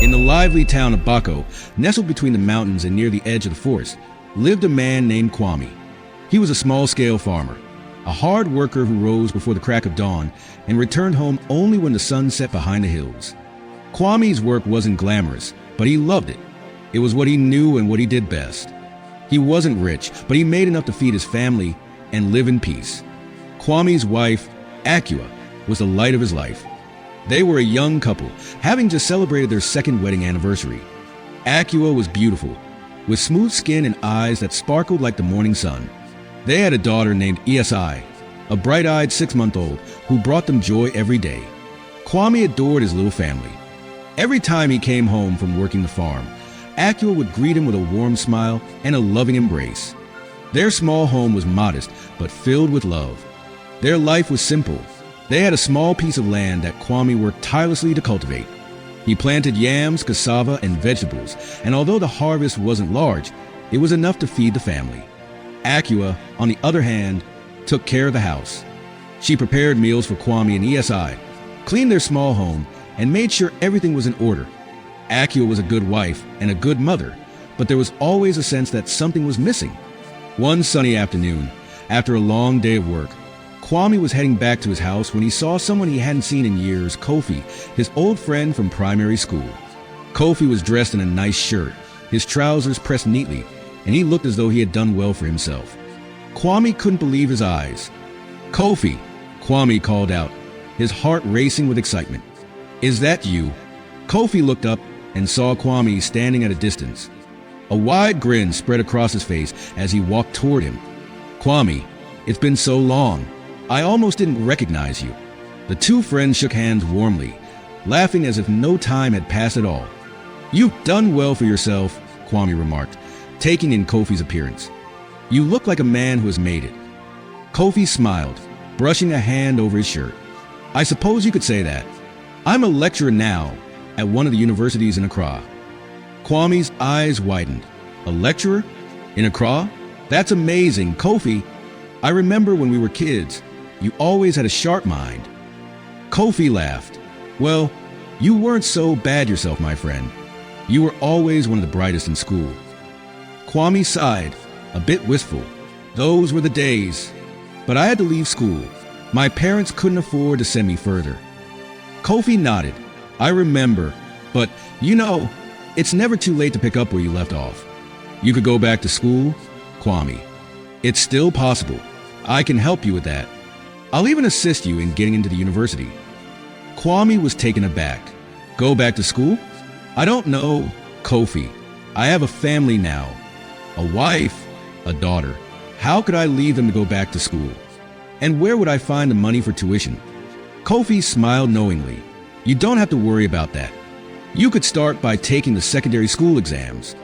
In the lively town of Bako, nestled between the mountains and near the edge of the forest, lived a man named Kwame. He was a small-scale farmer, a hard worker who rose before the crack of dawn and returned home only when the sun set behind the hills. Kwame's work wasn't glamorous, but he loved it. It was what he knew and what he did best. He wasn't rich, but he made enough to feed his family and live in peace. Kwame's wife, Akua, was the light of his life. They were a young couple, having just celebrated their second wedding anniversary. Akua was beautiful, with smooth skin and eyes that sparkled like the morning sun. They had a daughter named Esi, a bright-eyed 6-month-old who brought them joy every day. Kwame adored his little family. Every time he came home from working the farm, Akua would greet him with a warm smile and a loving embrace. Their small home was modest, but filled with love. Their life was simple. They had a small piece of land that Kwame worked tirelessly to cultivate. He planted yams, cassava, and vegetables, and although the harvest wasn't large, it was enough to feed the family. Akua, on the other hand, took care of the house. She prepared meals for Kwame and Esi, cleaned their small home, and made sure everything was in order. Akua was a good wife and a good mother, but there was always a sense that something was missing. One sunny afternoon, after a long day of work, Kwame was heading back to his house when he saw someone he hadn't seen in years, Kofi, his old friend from primary school. Kofi was dressed in a nice shirt, his trousers pressed neatly, and he looked as though he had done well for himself. Kwame couldn't believe his eyes. "Kofi," Kwame called out, his heart racing with excitement. "Is that you?" Kofi looked up and saw Kwame standing at a distance. A wide grin spread across his face as he walked toward him. "Kwame, it's been so long. I almost didn't recognize you." The two friends shook hands warmly, laughing as if no time had passed at all. "You've done well for yourself," Kwame remarked, taking in Kofi's appearance. "You look like a man who has made it." Kofi smiled, brushing a hand over his shirt. "I suppose you could say that. I'm a lecturer now at one of the universities in Accra." Kwame's eyes widened. "A lecturer? In Accra? That's amazing, Kofi. I remember when we were kids, you always had a sharp mind." Kofi laughed. "Well, you weren't so bad yourself, my friend. You were always one of the brightest in school." Kwame sighed, a bit wistful. "Those were the days. But I had to leave school. My parents couldn't afford to send me further." Kofi nodded. "I remember. But, it's never too late to pick up where you left off. You could go back to school, Kwame. It's still possible. I can help you with that. I'll even assist you in getting into the university." Kwame was taken aback. "Go back to school? I don't know, Kofi. I have a family now. A wife, a daughter. How could I leave them to go back to school? And where would I find the money for tuition?" Kofi smiled knowingly. "You don't have to worry about that. You could start by taking the secondary school exams.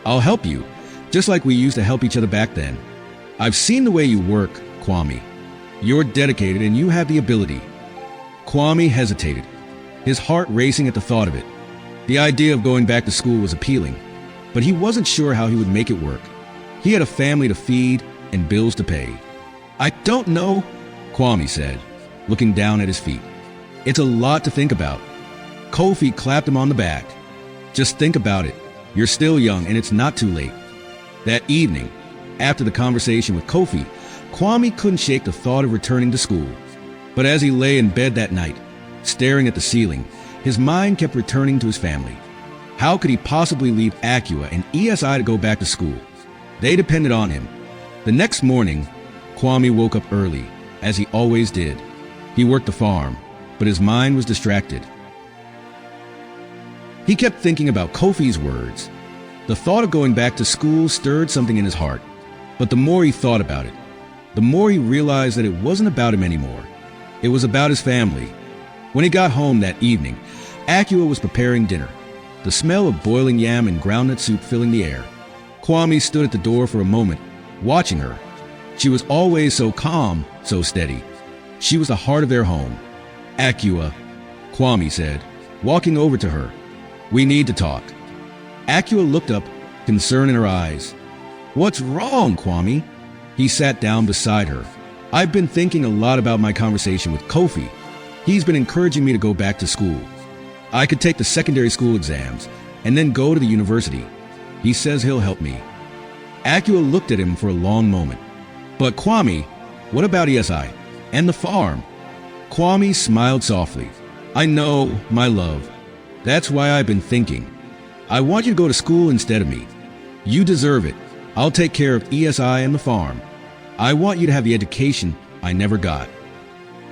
I'll help you, just like we used to help each other back then. I've seen the way you work, Kwame. You're dedicated and you have the ability." Kwame hesitated, his heart racing at the thought of it. The idea of going back to school was appealing, but he wasn't sure how he would make it work. He had a family to feed and bills to pay. "I don't know," Kwame said, looking down at his feet. "It's a lot to think about." Kofi clapped him on the back. "Just think about it. You're still young and it's not too late." That evening, after the conversation with Kofi, Kwame couldn't shake the thought of returning to school. But as he lay in bed that night, staring at the ceiling, his mind kept returning to his family. How could he possibly leave Akua and Esi to go back to school? They depended on him. The next morning, Kwame woke up early, as he always did. He worked the farm, but his mind was distracted. He kept thinking about Kofi's words. The thought of going back to school stirred something in his heart. But the more he thought about it, the more he realized that it wasn't about him anymore. It was about his family. When he got home that evening, Akua was preparing dinner, the smell of boiling yam and groundnut soup filling the air. Kwame stood at the door for a moment, watching her. She was always so calm, so steady. She was the heart of their home. "Akua," Kwame said, walking over to her. "We need to talk." Akua looked up, concern in her eyes. "What's wrong, Kwame?" He sat down beside her. "I've been thinking a lot about my conversation with Kofi. He's been encouraging me to go back to school." I could take the secondary school exams and then go to the university. He says he'll help me. Akua looked at him for a long moment. But Kwame, what about ESI and the farm? Kwame smiled softly. I know, my love. That's why I've been thinking. I want you to go to school instead of me. You deserve it. I'll take care of ESI and the farm. I want you to have the education I never got.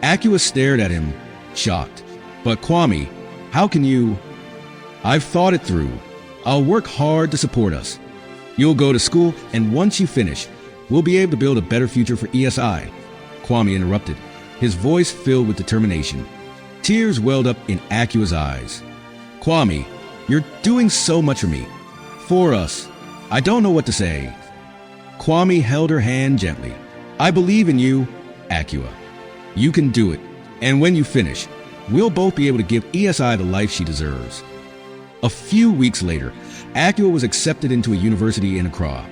Akua stared at him, shocked. But Kwame, how can you? I've thought it through. I'll work hard to support us. You'll go to school, and once you finish, we'll be able to build a better future for ESI. Kwame interrupted, his voice filled with determination. Tears welled up in Akua's eyes. Kwame, you're doing so much for me. For us. I don't know what to say. Kwame held her hand gently. I believe in you, Akua. You can do it. And when you finish, we'll both be able to give ESI the life she deserves. A few weeks later, Akua was accepted into a university in Akua.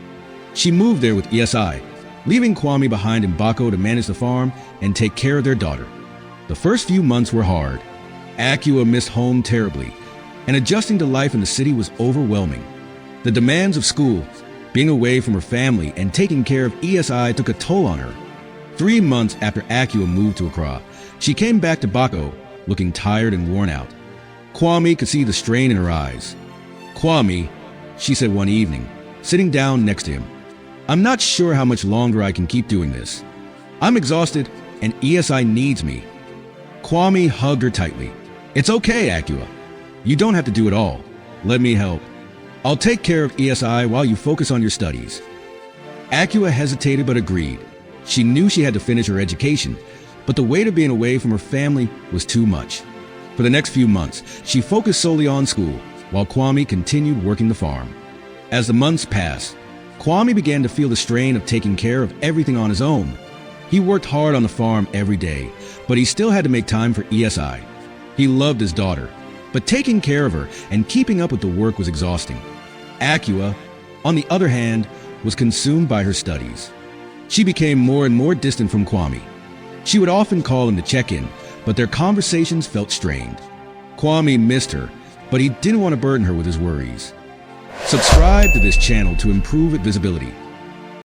She moved there with ESI, leaving Kwame behind in Bako to manage the farm and take care of their daughter. The first few months were hard. Akua missed home terribly, and adjusting to life in the city was overwhelming. The demands of school, being away from her family, and taking care of ESI took a toll on her. 3 months after Akua moved to Akua, she came back to Bako, looking tired and worn out. Kwame could see the strain in her eyes. Kwame, she said one evening, sitting down next to him, I'm not sure how much longer I can keep doing this. I'm exhausted, and ESI needs me. Kwame hugged her tightly. It's okay, Akua. You don't have to do it all. Let me help. I'll take care of ESI while you focus on your studies. Akua hesitated but agreed. She knew she had to finish her education, but the weight of being away from her family was too much. For the next few months, she focused solely on school, while Kwame continued working the farm. As the months passed, Kwame began to feel the strain of taking care of everything on his own. He worked hard on the farm every day, but he still had to make time for ESI. He loved his daughter, but taking care of her and keeping up with the work was exhausting. Akua, on the other hand, was consumed by her studies. She became more and more distant from Kwame. She would often call him to check in, but their conversations felt strained. Kwame missed her, but he didn't want to burden her with his worries. Subscribe to this channel to improve its visibility.